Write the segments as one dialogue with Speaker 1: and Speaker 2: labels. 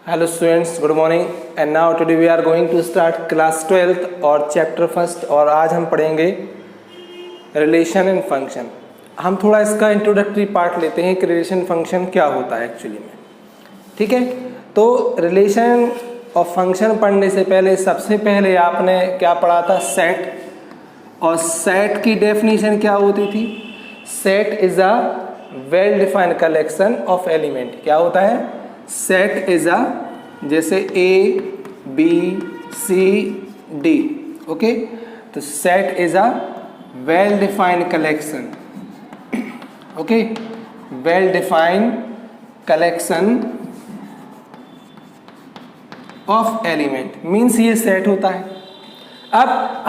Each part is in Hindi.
Speaker 1: Hello students, good morning. And now today we are going to start class 12th और चैप्टर फर्स्ट। और आज हम पढ़ेंगे रिलेशन एंड फंक्शन। हम थोड़ा इसका इंट्रोडक्टरी पार्ट लेते हैं कि रिलेशन फंक्शन क्या होता है एक्चुअली में। ठीक है, तो रिलेशन और फंक्शन पढ़ने से पहले सबसे पहले आपने क्या पढ़ा था? सेट। और सेट की डेफिनेशन क्या होती थी? Set is a well defined collection of element. क्या होता है? सेट इज अ, जैसे A B C D, okay, तो set is a well defined collection, okay, well defined collection of element means ये सेट होता है। अब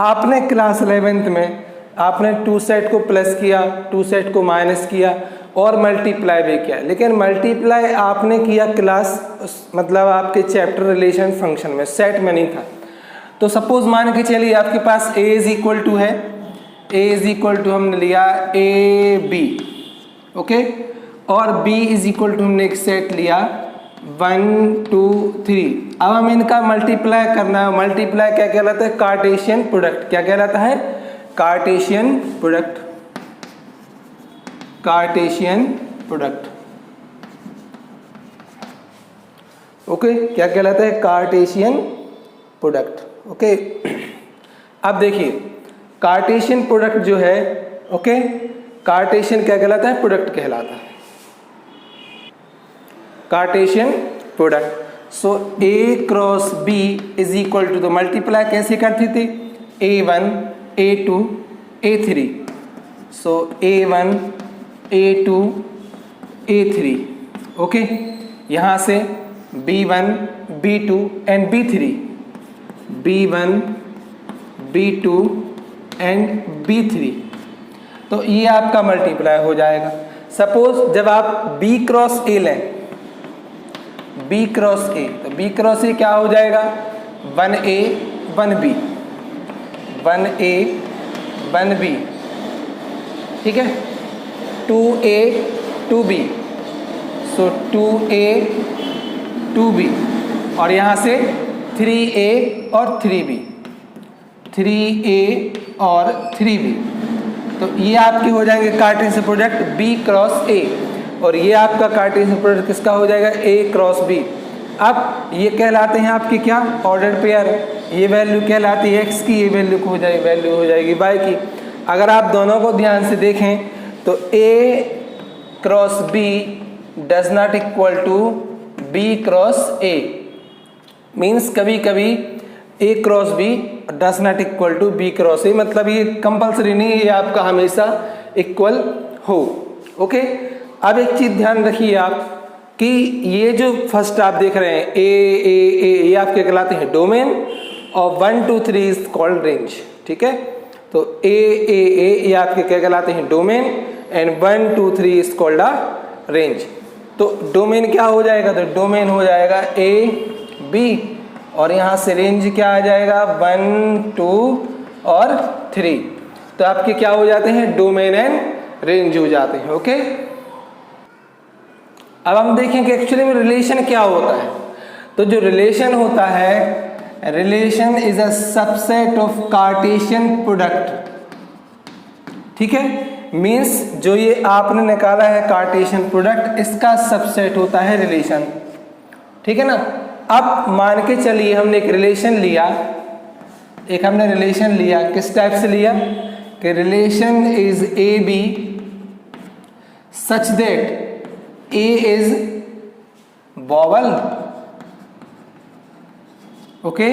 Speaker 1: आपने क्लास 11th में आपने 2 सेट को प्लस किया, 2 सेट को माइनस किया और मल्टीप्लाई भी किया, लेकिन मल्टीप्लाई आपने किया क्लास मतलब आपके चैप्टर रिलेशन फंक्शन में, सेट में नहीं था। तो सपोज मान के चलिए आपके पास a इज इक्वल टू है, a इज इक्वल टू हमने लिया ए बी, ओके, और b इज इक्वल टू हमने एक सेट लिया 1 2 3। अब हम इनका मल्टीप्लाई करना है। मल्टीप्लाई क्या कहलाता है? Cartesian product. क्या कहलाता है? Cartesian product. Cartesian product, okay, क्या कहलाता है? Cartesian product, okay. अब देखिए कार्टेशियन प्रोडक्ट जो है, ओके, कार्टेशियन क्या कहलाता है? प्रोडक्ट कहलाता है, Cartesian product. So A cross B is equal to, तो मल्टीप्लाई कैसे करते थे? a1 a2 a3, सो a1 a2 a3, ओके, यहाँ से b1 b2 and b3, b1 b2 and b3, तो ये आपका मल्टीप्लाई हो जाएगा। सपोज जब आप b क्रॉस a लें, b क्रॉस a, तो b क्रॉस a क्या हो जाएगा? 1a 1b, 1a 1b, ठीक है, 2a 2b, सो 2a 2b, और यहाँ से 3a और 3b, 3a और 3b, तो ये आपके हो जाएंगे Cartesian product b cross a, और ये आपका कार्टेशियन प्रोडक्ट किसका हो जाएगा? a cross b। अब ये कहलाते हैं आपके क्या? Order pair. ये वैल्यू कहलाती है x की, ये वैल्यू हो जाएगी y की। अगर आप दोनों को ध्यान से देखें तो a cross b does not equal to b cross a, means कभी कभी a cross b does not equal to b cross a, मतलब ये कंपल्सरी नहीं है ये आपका हमेशा इक्वल हो, ओके। अब एक चीज ध्यान रखिए आप कि ये जो फर्स्ट आप देख रहे हैं ए ये आपके कहलाते हैं डोमेन, और 1 2 3 इज कॉल्ड रेंज, ठीक है। तो ए ये आपके क्या कहलाते हैं? Domain, and 1 2 3 is called a range. तो डोमेन क्या हो जाएगा? तो डोमेन हो जाएगा ए बी, और यहाँ से रेंज क्या आ जाएगा? 1 2 और 3। तो आपके क्या हो जाते हैं? डोमेन एंड रेंज हो जाते हैं, ओके। अब हम देखेंगे एक्चुअली में रिलेशन क्या होता है। तो जो रिलेशन होता है, relation is a subset of Cartesian product, ठीक है, मीन्स जो ये आपने निकाला है कार्टेशियन प्रोडक्ट, इसका सबसेट होता है रिलेशन, ठीक है ना। अब मान के चलिए हमने एक रिलेशन लिया, किस टाइप से लिया कि relation is A B such that A is vowel, okay,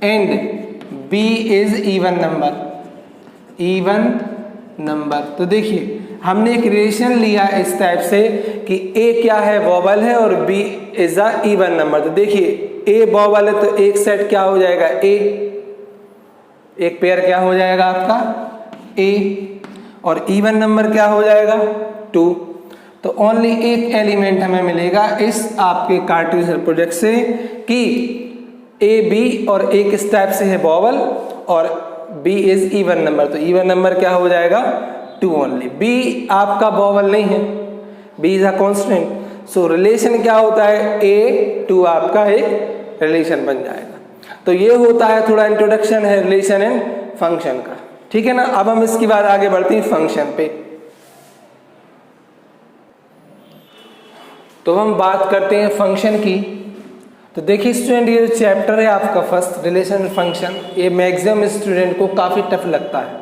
Speaker 1: and B is even number। तो देखिए हमने एक रिलेशन लिया इस टाइप से कि A क्या है? वॉवल है, और B is a even number. तो देखिए A वॉवल है तो एक सेट क्या हो जाएगा? A, एक पेयर क्या हो जाएगा आपका? A, और इवन नंबर क्या हो जाएगा? 2। तो ओनली एक एलिमेंट हमें मिलेगा इस आपके कार्टेशियन प्रोडक्ट से कि ए बी, और एक इस टाइप से है वॉवल, और बी इज इवन नंबर। तो इवन नंबर क्या हो जाएगा? 2 ओनली। बी आपका वॉवल नहीं है, B is a consonant, so relation क्या होता है, ए टू आपका एक रिलेशन बन जाएगा। तो ये होता है थोड़ा इंट्रोडक्शन है रिलेशन एंड फंक्शन का, ठीक है ना। अब हम इसके बाद आगे बढ़ते हैं फंक्शन पे। तो हम बात करते हैं फंक्शन की। तो देखिए स्टूडेंट, ये जो चैप्टर है आपका फर्स्ट रिलेशन एंड फंक्शन, ये मैक्सिमम स्टूडेंट को काफ़ी टफ लगता है,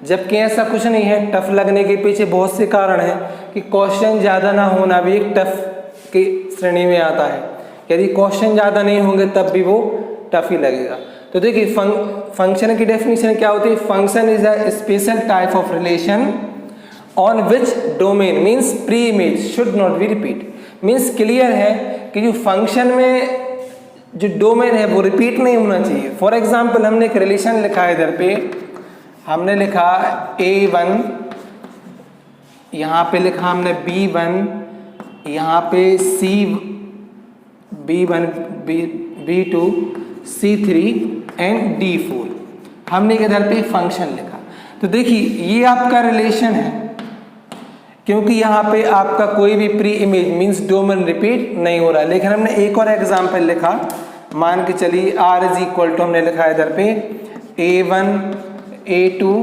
Speaker 1: जबकि ऐसा कुछ नहीं है। टफ लगने के पीछे बहुत से कारण हैं कि क्वेश्चन ज़्यादा ना होना भी एक टफ की श्रेणी में आता है। यदि क्वेश्चन ज़्यादा नहीं होंगे तब भी वो टफ ही लगेगा। तो देखिए फंक्शन की डेफिनेशन क्या होती है, function is a special type of relation on which domain means pre image should not be repeat. Means clear है कि जो फंक्शन में जो डोमेन है वो रिपीट नहीं होना चाहिए। फॉर एग्जाम्पल हमने एक रिलेशन लिखा है, इधर पे हमने लिखा A1, यहाँ पे लिखा हमने B1, यहाँ पे B1, B2, C3 and D4, हमने इधर पे फंक्शन लिखा। तो देखिए ये आपका रिलेशन है, क्योंकि यहाँ पे आपका कोई भी pre image means domain repeat नहीं हो रहा है। लेकिन हमने एक और एग्जाम्पल लिखा, मान के चलिए R इज इक्वल टू, हमने लिखा है इधर पे A1, A2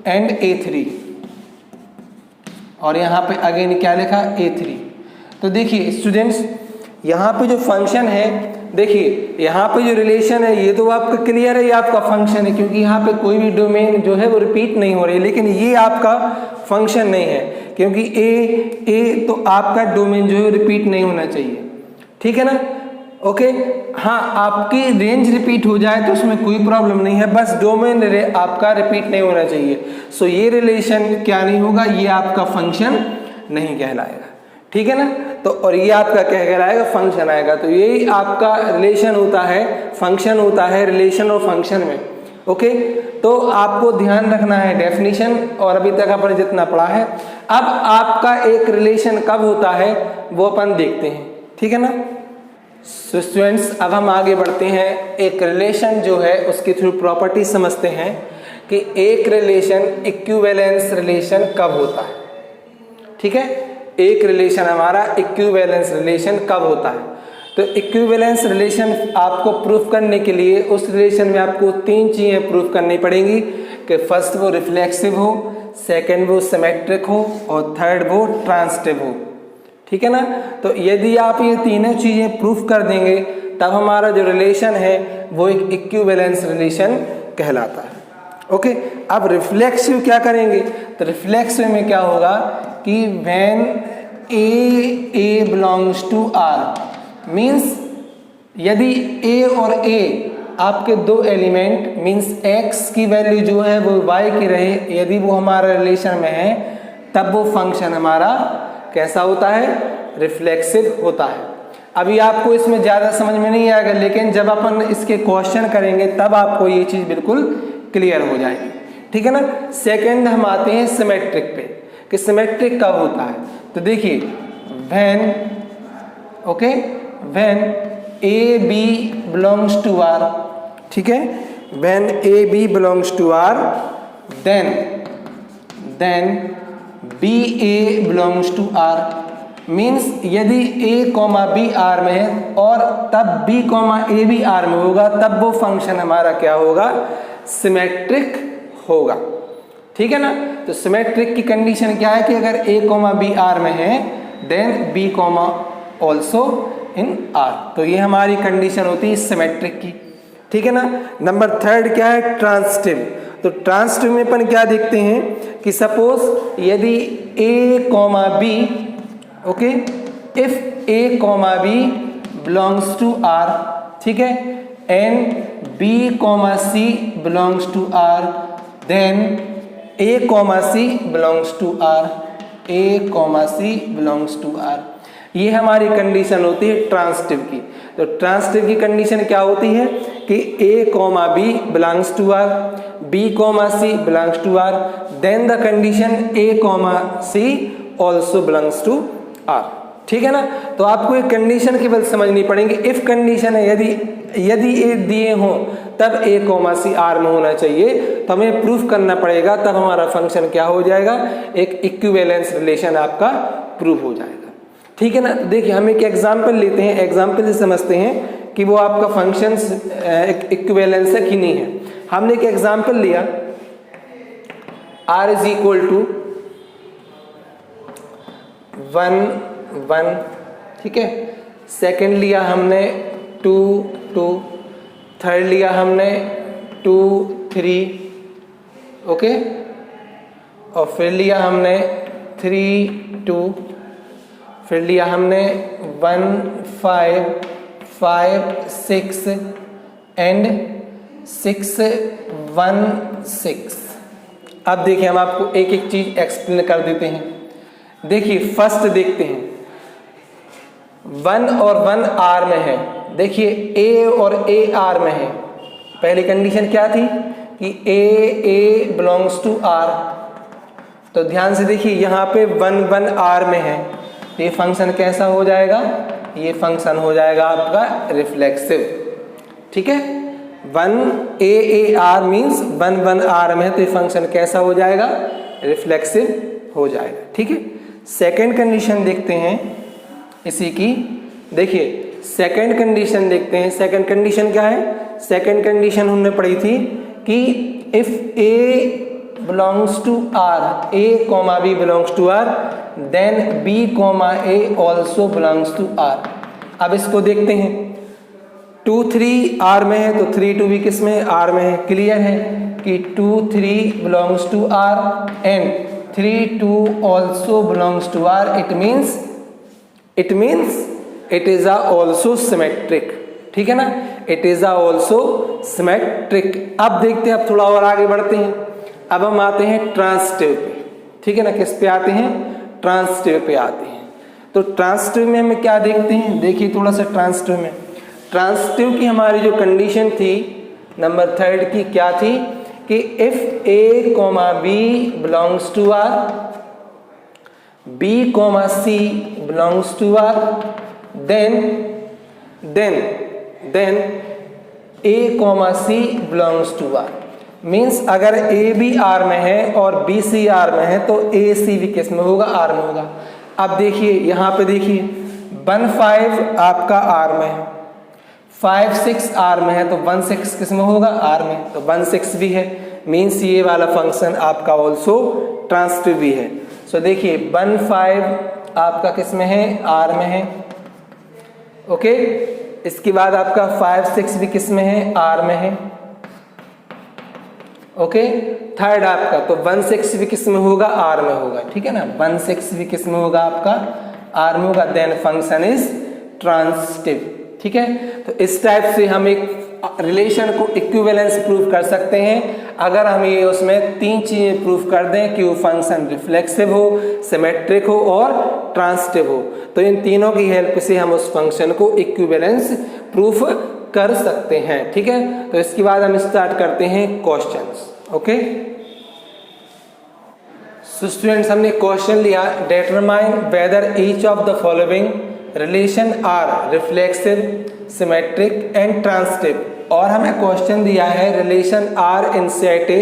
Speaker 1: एंड A3, और यहाँ पे अगेन क्या लिखा, A3। तो देखिए स्टूडेंट्स, यहाँ पे जो फंक्शन है, देखिए यहाँ पे जो रिलेशन है ये तो आपका क्लियर है, ये आपका फंक्शन है, क्योंकि यहाँ पे कोई भी डोमेन जो है वो रिपीट नहीं हो रही है। लेकिन ये आपका फंक्शन नहीं है, क्योंकि ए तो आपका डोमेन जो है रिपीट नहीं होना चाहिए, ठीक है ना। ओके, हाँ आपकी रेंज रिपीट हो जाए तो उसमें कोई प्रॉब्लम नहीं है, बस डोमेन आपका रिपीट नहीं होना चाहिए। सो ये रिलेशन क्या नहीं होगा, ये आपका फंक्शन नहीं कहलाएगा, ठीक है ना। तो और ये आपका क्या कहलाएगा, फंक्शन आएगा। तो यही आपका रिलेशन होता है, फंक्शन होता है रिलेशन और फंक्शन में। ओके, तो आपको ध्यान रखना है डेफिनेशन, और अभी तक अपन जितना पढ़ा है। अब आपका एक रिलेशन कब होता है वो अपन देखते हैं, ठीक है ना। सो स्टूडेंट्स, अब हम आगे बढ़ते हैं। एक रिलेशन जो है उसके थ्रू प्रॉपर्टी समझते हैं कि एक रिलेशन इक्विवेलेंस रिलेशन कब होता है, ठीक है। एक रिलेशन हमारा इक्विवेलेंस रिलेशन कब होता है, तो इक्विवेलेंस रिलेशन आपको प्रूफ करने के लिए उस रिलेशन में आपको 3 चीज़ें प्रूफ करनी पड़ेंगी कि फर्स्ट वो रिफ्लेक्सिव हो, सेकंड वो सिमेट्रिक हो, और थर्ड वो ट्रांसिटिव हो, ठीक है ना। तो यदि आप ये तीनों चीज़ें प्रूफ कर देंगे तब हमारा जो रिलेशन है वो एक इक्विवेलेंस रिलेशन कहलाता है। ओके, अब रिफ्लेक्सिव क्या करेंगे, तो रिफ्लेक्सिव में क्या होगा कि when A belongs to R, means यदि A और A आपके दो एलिमेंट मीन्स X की वैल्यू जो है वो Y की रहे, यदि वो हमारा रिलेशन में है तब वो फंक्शन हमारा कैसा होता है, रिफ्लेक्सिव होता है। अभी आपको इसमें ज़्यादा समझ में नहीं आएगा, लेकिन जब अपन इसके क्वेश्चन करेंगे तब आपको ये चीज़ बिल्कुल क्लियर हो जाएगी, ठीक है ना। सेकंड हम आते हैं सिमेट्रिक पे कि सिमेट्रिक कब होता है। तो देखिए when AB belongs to R, ठीक है, when AB belongs to R then BA belongs to R, means यदि A, B R में है और तब B, A भी R में होगा तब वो फंक्शन हमारा क्या होगा, सिमेट्रिक होगा, ठीक है ना। तो सिमेट्रिक की कंडीशन क्या है कि अगर A, B R में है then B, also in R। तो ये हमारी कंडीशन होती है सिमेट्रिक की, ठीक है ना। नंबर थर्ड क्या है, ट्रांसिटिव। तो ट्रांसिटिव में अपन क्या देखते हैं कि सपोज यदि A, B, okay, if A, B belongs to R, ठीक है, and B, C belongs to R, then A, C belongs to R, A, C belongs to R। ये हमारी कंडीशन होती है ट्रांसिटिव की। तो ट्रांसिटिव की कंडीशन क्या होती है कि A, B belongs to R, B, C belongs to R, then the condition A, C also belongs to R, ठीक है ना। तो आपको एक कंडीशन केवल समझनी पड़ेगी। इफ कंडीशन है यदि ए दिए हों तब A, C R में होना चाहिए, तो हमें प्रूफ करना पड़ेगा, तब हमारा फंक्शन क्या हो जाएगा, एक इक्विवेलेंस रिलेशन आपका प्रूफ हो जाएगा, ठीक है ना। तो देखिए हम एक एग्जाम्पल लेते हैं, एग्जाम्पल से समझते हैं कि वो आपका फंक्शंस इक्विवेलेंस है कि नहीं है। हमने एक एग्जाम्पल लिया r इज इक्वल टू 1 1, ठीक है। सेकंड लिया हमने 2 2, थर्ड लिया हमने 2 3, ओके, और फिर लिया हमने 3 2, फिर लिया हमने 1 5 5 6 एंड 6 1 6। अब देखिए हम आपको एक एक चीज एक्सप्लेन कर देते हैं। देखिए फर्स्ट देखते हैं 1 और 1 आर में है। देखिए ए और ए आर में है। पहली कंडीशन क्या थी कि ए बिलोंग्स टू आर। तो ध्यान से देखिए यहाँ पे 1 1 आर में है, ये फंक्शन कैसा हो जाएगा, ये फंक्शन हो जाएगा आपका रिफ्लेक्सिव, ठीक है। 1 ए आर मीन्स 1 1 आर में है, तो ये फंक्शन कैसा हो जाएगा, रिफ्लेक्सिव हो जाएगा, ठीक है। सेकंड कंडीशन देखते हैं इसी की। देखिए सेकंड कंडीशन देखते हैं। सेकंड कंडीशन क्या है, सेकंड कंडीशन हमने पढ़ी थी कि if A belongs to R, A, B belongs to R, then B, A also belongs to R। अब इसको देखते हैं। 2 3 R में है तो 3 2 भी किस में, R में है। क्लियर है कि 2 3 belongs to R and 3 2 also belongs to R। it means it is a also symmetric, ठीक है ना, it is a also symmetric। अब देखते हैं, अब थोड़ा और आगे बढ़ते हैं। अब हम आते हैं ट्रांसिटिव पे, ठीक है ना। किस पे आते हैं, ट्रांसिटिव पे आते हैं। तो ट्रांसिटिव में हमें क्या देखते हैं, देखिए थोड़ा सा ट्रांसिटिव में, ट्रांसिटिव की हमारी जो कंडीशन थी नंबर 3 की क्या थी कि if A B belongs to R, B C belongs to R, then A C belongs to R. Means अगर ए बी आर में है और बी सी आर में है तो ए सी भी किस में होगा, आर में होगा। अब देखिए यहाँ पे देखिए 1 5 आपका आर में है, 5 6 आर में है, तो 1 6 किस में होगा, आर में, तो 1 6 भी है। मीन्स ये वाला फंक्शन आपका ऑल्सो ट्रांसिटिव भी है। सो देखिए 1 5 आपका किस में है, आर में है, ओके। इसके बाद आपका 5 6 भी किस में है, आर में है, ओके। थर्ड आपका तो 1 6 भी किस में होगा, आर में होगा, ठीक है ना। 1 6 भी किस में होगा, आपका आर में होगा। देन फंक्शन इज ट्रांसिटिव, ठीक है। तो इस टाइप से हम एक रिलेशन को इक्विवेलेंस प्रूव कर सकते हैं अगर हम ये उसमें 3 चीजें प्रूव कर दें कि वो फंक्शन रिफ्लेक्सिव हो, सिमेट्रिक हो और ट्रांसिटिव हो। तो इन तीनों की हेल्प से हम उस फंक्शन को इक्विवेलेंस प्रूफ कर सकते हैं, ठीक है। तो इसके बाद हम स्टार्ट करते हैं क्वेश्चंस, ओके। सो स्टूडेंट्स हमने क्वेश्चन लिया, determine whether each of the following relation R reflexive, symmetric and transitive. और हमें क्वेश्चन दिया है relation R in set A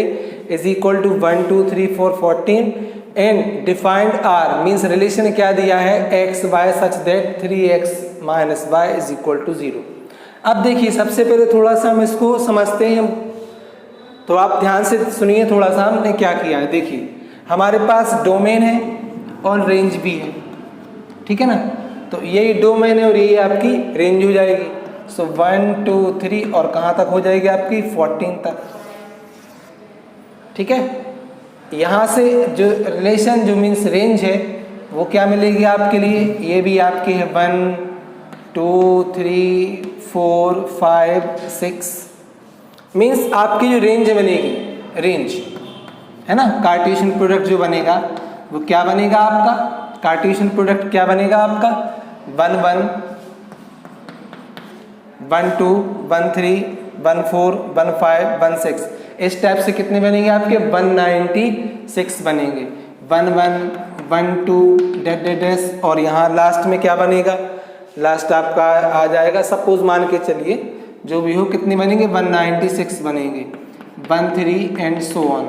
Speaker 1: is equal to 1 2 3 4 14 and defined R means relation क्या दिया है, X Y such that 3x minus Y is equal to 0। अब देखिए सबसे पहले थोड़ा सा हम इसको समझते हैं, तो आप ध्यान से सुनिए थोड़ा सा हमने क्या किया है। देखिए हमारे पास डोमेन है और रेंज भी है, ठीक है ना। तो यही डोमेन है और ये आपकी रेंज हो जाएगी। सो 1 2 3 और कहाँ तक हो जाएगी आपकी 14 तक, ठीक है। यहाँ से जो रिलेशन जो मीन्स रेंज है वो क्या मिलेगी आपके लिए, ये भी आपके है 1 2 3 4 5 6 मीन्स आपकी जो रेंज बनेगी, रेंज है ना। कार्टेशियन प्रोडक्ट जो बनेगा वो क्या बनेगा आपका, कार्टेशियन प्रोडक्ट क्या बनेगा आपका 1 1 1 2 1 3 1 4 1 5 1 6। इस टाइप से कितने बनेंगे आपके 196 बनेंगे। 1 1 1 2 डैश और यहाँ लास्ट में क्या बनेगा, लास्ट आपका आ जाएगा, सपोज मान के चलिए जो भी हो कितने बनेंगे 196 बनेंगे, 1 3 एंड सो ऑन,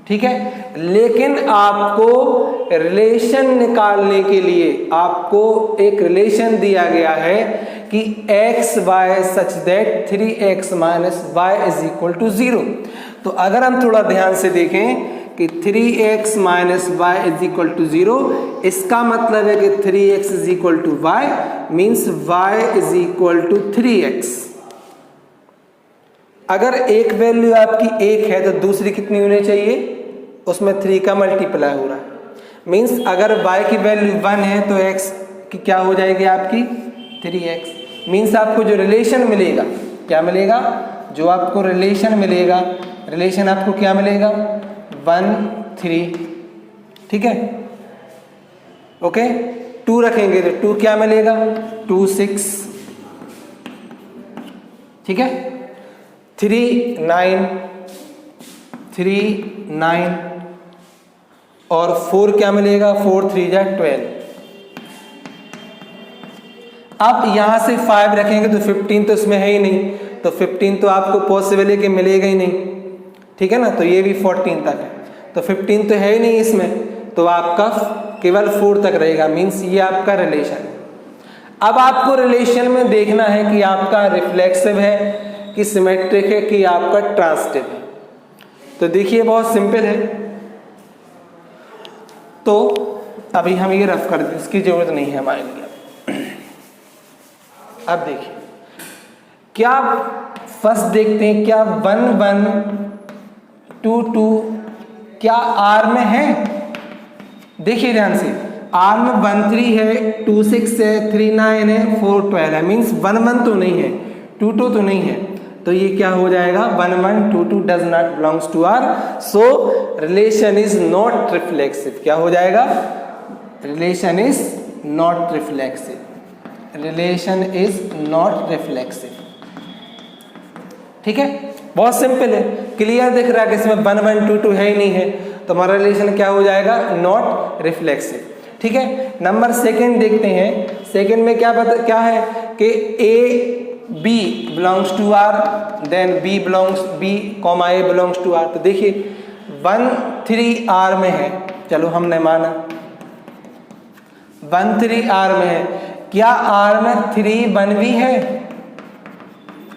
Speaker 1: ठीक है। लेकिन आपको रिलेशन निकालने के लिए आपको एक रिलेशन दिया गया है कि x y such that 3x minus Y is equal to 0। तो अगर हम थोड़ा ध्यान से देखें कि 3x minus Y is equal to 0, इसका मतलब है कि 3x is equal to Y means y is equal to 3x। अगर एक वैल्यू आपकी 1 है तो दूसरी कितनी होनी चाहिए, उसमें 3 का मल्टीप्लाई हो रहा है। मीन्स अगर y की वैल्यू 1 है तो x की क्या हो जाएगी आपकी 3x। मीन्स आपको जो रिलेशन मिलेगा, क्या मिलेगा, जो आपको रिलेशन मिलेगा, रिलेशन आपको क्या मिलेगा 1 3, ठीक है। ओके, 2 रखेंगे तो 2 क्या मिलेगा 2 6, ठीक है। 3 9 3 9 और 4 क्या मिलेगा 4 3 जा 12। अब यहां से 5 रखेंगे तो 15 तो इसमें है ही नहीं, तो 15 तो आपको पॉसिबल है कि मिलेगा ही नहीं, ठीक है ना। तो ये भी 14 तक है, तो 15 तो है ही नहीं इसमें, तो आपका केवल 4 तक रहेगा। मीन्स ये आपका रिलेशन है। अब आपको रिलेशन में देखना है कि आपका रिफ्लेक्सिव है कि सिमेट्रिक है कि आपका ट्रांसिटिव है। तो देखिए बहुत सिंपल है, तो अभी हम ये रफ कर दें, इसकी जरूरत नहीं है हमारे लिए। अब देखिए क्या फर्स्ट देखते हैं, क्या 1 1 2 2 क्या आर में है। देखिए ध्यान से, आर में 1 3 है, 2 6 है, 3 9 है, 4 12 है। मीन्स 1 1 तो नहीं है, 2 2 तो नहीं है, तो ये क्या हो जाएगा 1 1 2 2 does not belongs to R. So relation is not reflexive. क्या हो जाएगा, relation is not reflexive, relation is not reflexive, ठीक है। बहुत सिंपल है, क्लियर दिख रहा है कि इसमें 1 1 2 2 है ही नहीं है, तो हमारा रिलेशन क्या हो जाएगा नॉट रिफ्लेक्सिव, ठीक है। नंबर सेकंड देखते हैं। सेकंड में क्या है कि A B belongs to R, then B comma A belongs to R. तो देखिए 1 3 आर में है, चलो हमने माना 1 3 आर में है। क्या आर में 3 1 भी है,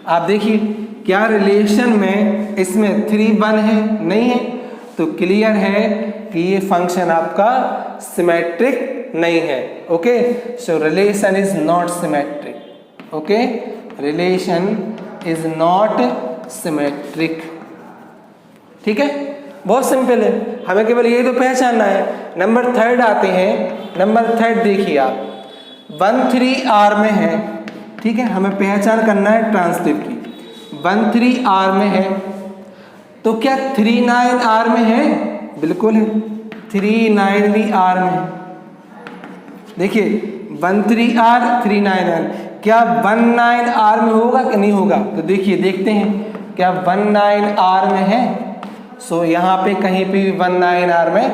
Speaker 1: आप देखिए क्या रिलेशन में इसमें 3 1 है, नहीं है, तो क्लियर है कि ये फंक्शन आपका सिमेट्रिक नहीं है। Okay, so relation is not symmetric. Okay, relation is not symmetric, ठीक है। बहुत सिंपल है, हमें केवल ये तो पहचानना है। नंबर थर्ड आते हैं। नंबर थर्ड देखिए आप 1 3 आर में है, ठीक है, हमें पहचान करना है ट्रांसिटिव की। 1 3 आर में है, तो क्या 3 9 आर में है, बिल्कुल है, 3 9 भी आर में है। देखिए 1 3 आर 3 9 आर, क्या 1 9 आर में होगा कि नहीं होगा, तो देखिए देखते हैं क्या 1 9 आर में है। सो यहाँ पे कहीं पे भी 1 9 आर में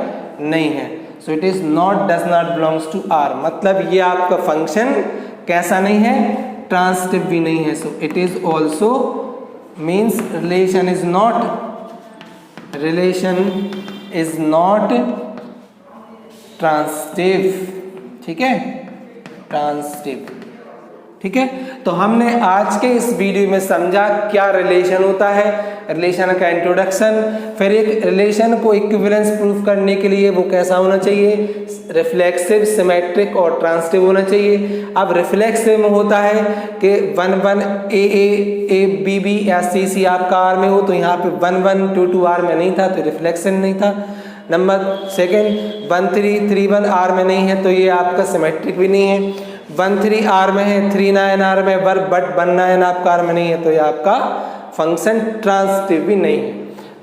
Speaker 1: नहीं है, so it is not does not belongs to R. मतलब ये आपका फंक्शन कैसा नहीं है, ट्रांसिटिव भी नहीं है। So it is also means relation is not transitive, ठीक है, ट्रांसिटिव, ठीक है। तो हमने आज के इस वीडियो में समझा क्या रिलेशन होता है, रिलेशन का इंट्रोडक्शन, फिर एक रिलेशन को इक्विवेलेंस प्रूफ करने के लिए वो कैसा होना चाहिए, रिफ्लेक्सिव, सिमेट्रिक और ट्रांसिटिव होना चाहिए। अब रिफ्लेक्सिव में होता है कि 1 1 ए बी बी या सी आपका आर में हो, तो यहाँ पे 1 1 2 2 आर में नहीं था, तो रिफ्लेक्शन नहीं था। नंबर सेकेंड 1 3 3 1 आर में नहीं है, तो ये आपका सिमेट्रिक भी नहीं है। 1 3 आर में है, 3 9 आर में, बट 1 9 आपका आर में नहीं है, तो ये आपका फंक्शन ट्रांसिटिव भी नहीं है।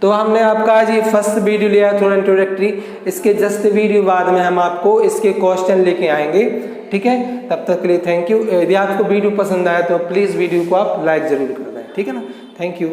Speaker 1: तो हमने आपका आज ये फर्स्ट वीडियो लिया थोड़ा इंट्रोडक्टरी, इसके जस्ट वीडियो बाद में हम आपको इसके क्वेश्चन लेके आएंगे, ठीक है। तब तक के लिए थैंक यू। यदि आपको वीडियो पसंद आया तो प्लीज़ वीडियो को आप लाइक ज़रूर कर दें, ठीक है ना। Thank you.